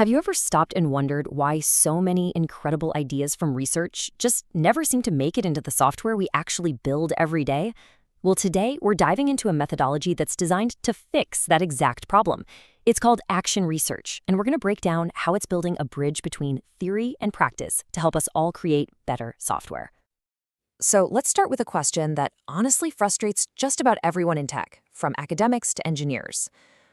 Have you ever stopped and wondered why so many incredible ideas from research just never seem to make it into the software we actually build every day? Well, today we're diving into a methodology that's designed to fix that exact problem. It's called Action Research, and we're going to break down how it's building a bridge between theory and practice to help us all create better software. So let's start with a question that honestly frustrates just about everyone in tech, from academics to engineers.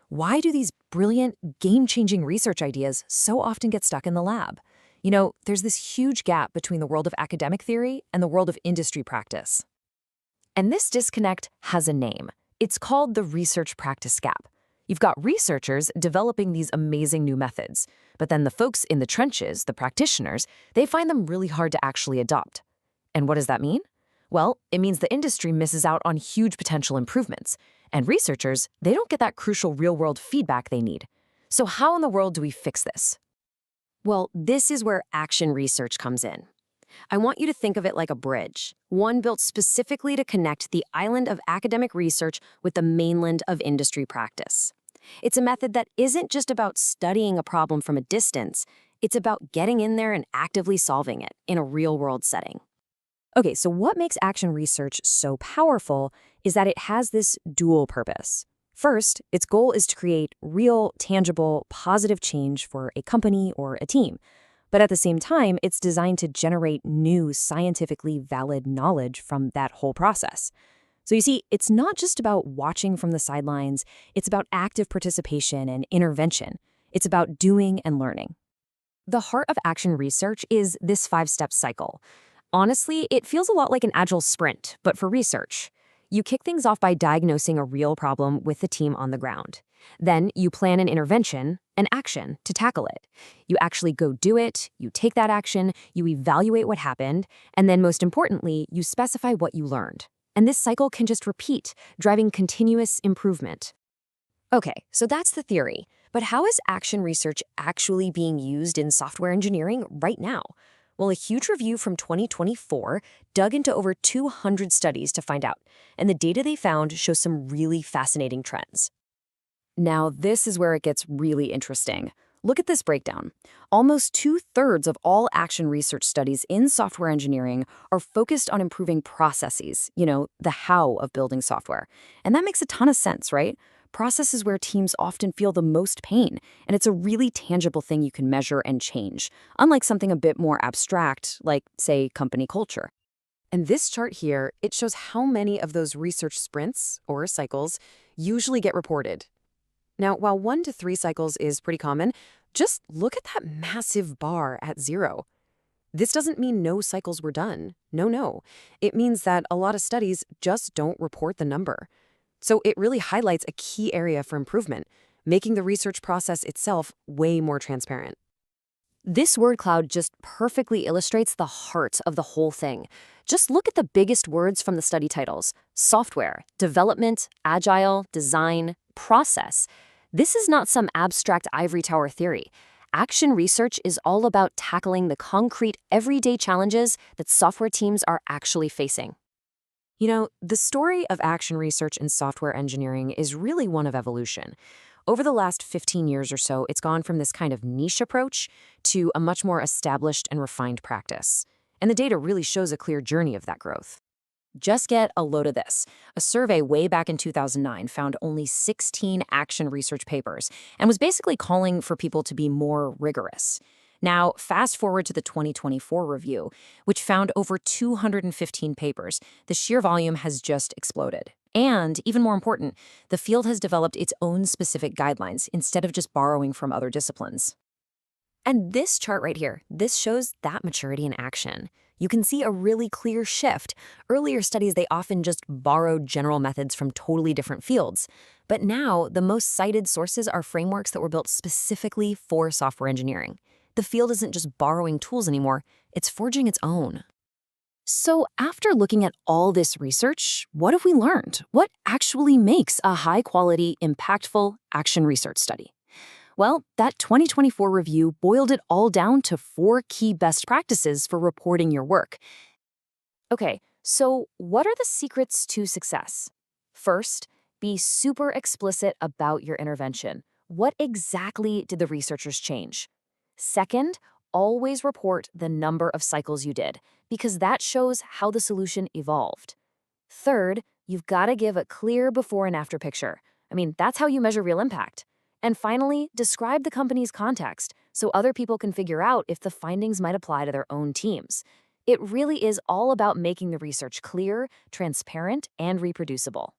Why do these brilliant, game-changing research ideas so often get stuck in the lab? There's this huge gap between the world of academic theory and the world of industry practice. And this disconnect has a name. It's called the research practice gap. You've got researchers developing these amazing new methods, but then the folks in the trenches, the practitioners, they find them really hard to actually adopt. And what does that mean? Well, it means the industry misses out on huge potential improvements. And researchers, they don't get that crucial real-world feedback they need. So how in the world do we fix this? Well, this is where Action Research comes in. I want you to think of it like a bridge, one built specifically to connect the island of academic research with the mainland of industry practice. It's a method that isn't just about studying a problem from a distance, it's about getting in there and actively solving it in a real-world setting. Okay, so what makes Action Research so powerful is that it has this dual purpose. First, its goal is to create real, tangible, positive change for a company or a team. But at the same time, it's designed to generate new, scientifically valid knowledge from that whole process. So you see, it's not just about watching from the sidelines, it's about active participation and intervention. It's about doing and learning. The heart of Action Research is this 5-step cycle. Honestly, it feels a lot like an agile sprint, but for research. You kick things off by diagnosing a real problem with the team on the ground. Then you plan an intervention, an action, to tackle it. You actually go do it, you take that action, you evaluate what happened, and then most importantly, you specify what you learned. And this cycle can just repeat, driving continuous improvement. Okay, so that's the theory. But how is Action Research actually being used in software engineering right now? Well, a huge review from 2024 dug into over 200 studies to find out, and the data they found shows some really fascinating trends. Now, this is where it gets really interesting. Look at this breakdown. Almost 2/3 of all Action Research studies in software engineering are focused on improving processes, the how of building software. And that makes a ton of sense, right? Process is where teams often feel the most pain, and it's a really tangible thing you can measure and change, unlike something a bit more abstract, like, say, company culture. And this chart here, it shows how many of those research sprints, or cycles, usually get reported. Now, while 1 to 3 cycles is pretty common, just look at that massive bar at 0. This doesn't mean no cycles were done. No. It means that a lot of studies just don't report the number. So it really highlights a key area for improvement, making the research process itself way more transparent. This word cloud just perfectly illustrates the heart of the whole thing. Just look at the biggest words from the study titles: software, development, agile, design, process. This is not some abstract ivory tower theory. Action Research is all about tackling the concrete, everyday challenges that software teams are actually facing. The story of Action Research in software engineering is really one of evolution. Over the last 15 years or so, it's gone from this kind of niche approach to a much more established and refined practice. And the data really shows a clear journey of that growth. Just get a load of this. A survey way back in 2009 found only 16 Action Research papers and was basically calling for people to be more rigorous. Now, fast forward to the 2024 review, which found over 215 papers. The sheer volume has just exploded. And, even more important, the field has developed its own specific guidelines instead of just borrowing from other disciplines. And this chart right here, this shows that maturity in action. You can see a really clear shift. Earlier studies, they often just borrowed general methods from totally different fields. But now, the most cited sources are frameworks that were built specifically for software engineering. The field isn't just borrowing tools anymore, it's forging its own. So after looking at all this research, what have we learned? What actually makes a high-quality, impactful Action Research study? Well, that 2024 review boiled it all down to 4 key best practices for reporting your work. Okay, so what are the secrets to success? First, be super explicit about your intervention. What exactly did the researchers change? Second, always report the number of cycles you did, because that shows how the solution evolved. Third, you've got to give a clear before and after picture. That's how you measure real impact. And finally, describe the company's context so other people can figure out if the findings might apply to their own teams. It really is all about making the research clear, transparent, and reproducible.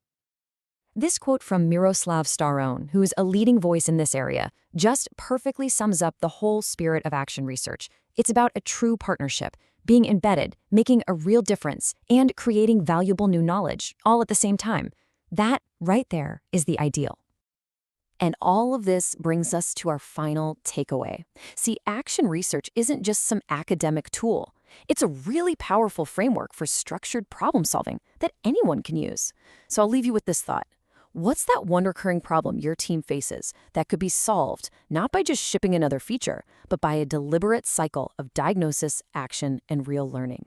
This quote from Miroslav Staron, who is a leading voice in this area, just perfectly sums up the whole spirit of action research. It's about a true partnership, being embedded, making a real difference, and creating valuable new knowledge, all at the same time. That, right there, is the ideal. And all of this brings us to our final takeaway. See, action research isn't just some academic tool. It's a really powerful framework for structured problem solving that anyone can use. So I'll leave you with this thought. What's that one recurring problem your team faces that could be solved not by just shipping another feature, but by a deliberate cycle of diagnosis, action, and real learning?